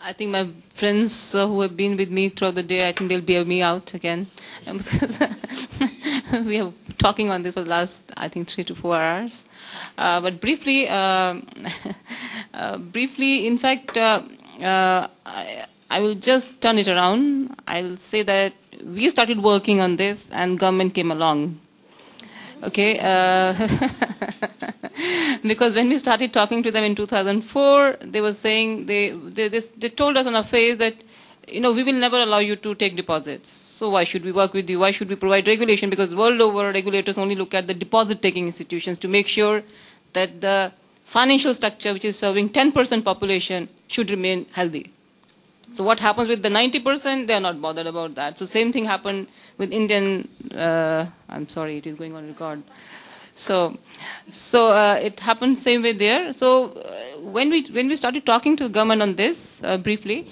I think my friends who have been with me throughout the day, I think they'll bail me out again. Because we are talking on this for the last, I think, 3 to 4 hours. But briefly, in fact, I will just turn it around. I'll say that we started working on this and government came along. Okay, because when we started talking to them in 2004, they were saying, they told us on our face that, we will never allow you to take deposits. So why should we work with you? Why should we provide regulation? Because world over, regulators only look at the deposit-taking institutions to make sure that the financial structure, which is serving 10% population, should remain healthy. So what happens with the 90%? They are not bothered about that. So same thing happened with Indian, I'm sorry, it is going on record. So it happened same way there. So when we started talking to the government on this, briefly,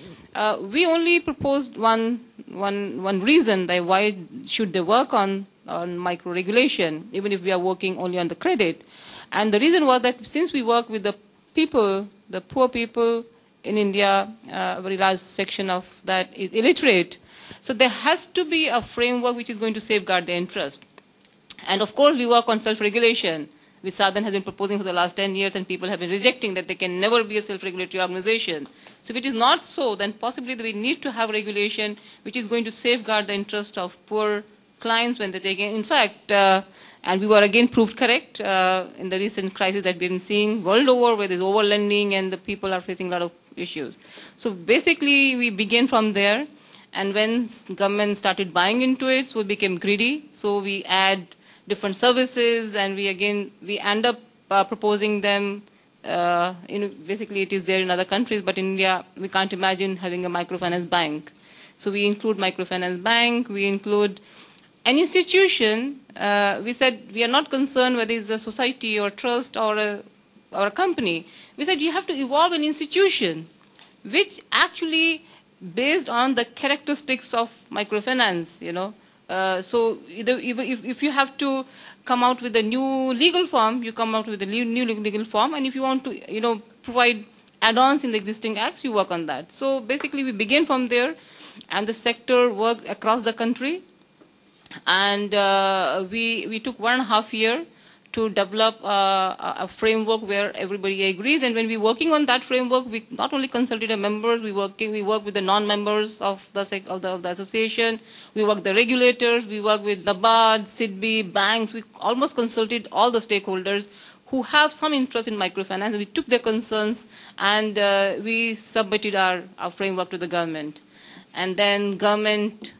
we only proposed one reason that why should they work on micro-regulation, even if we are working only on the credit. And the reason was that since we work with the people, the poor people, in India, a very large section of that is illiterate. So there has to be a framework which is going to safeguard their interest. And of course, we work on self-regulation, which Sadhan has been proposing for the last 10 years, and people have been rejecting that they can never be a self-regulatory organization. So if it is not so, then possibly we need to have regulation which is going to safeguard the interest of poor clients when they take in. In fact, and we were again proved correct in the recent crisis that we've been seeing world over, where there's overlending and the people are facing a lot of issues. So basically, we began from there, and when government started buying into it, so we became greedy. So we add different services, and we end up proposing them. Basically, it is there in other countries, but in India, we can't imagine having a microfinance bank. So we include microfinance bank, we include an institution. We said we are not concerned whether it's a society or trust or a company. We said you have to evolve an institution which actually based on the characteristics of microfinance, So if you have to come out with a new legal form, you come out with a new legal form, and if you want to, provide add-ons in the existing acts, you work on that. So basically we begin from there, and the sector worked across the country, and we took 1.5 years to develop a framework where everybody agrees. And when we're working on that framework, we not only consulted the members, we work with the non-members of the association, we work with the regulators, we work with NABARD, SIDBI, banks. We almost consulted all the stakeholders who have some interest in microfinance. We took their concerns, and we submitted our framework to the government. And then government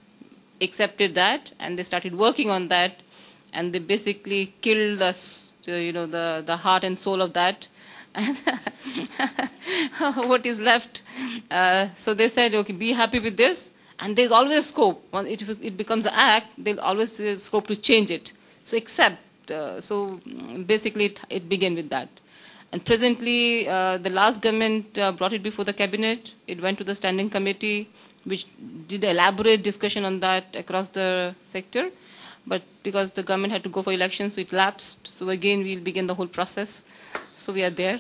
accepted that, and they started working on that. And they basically killed us, the heart and soul of that. And what is left? So they said, okay, be happy with this. And there's always scope. If it becomes an act, there's always scope to change it. So accept. So basically, it began with that. And presently, the last government brought it before the cabinet. It went to the standing committee, which did elaborate discussion on that across the sector. But because the government had to go for elections, so it lapsed. So again, we'll begin the whole process. So we are there.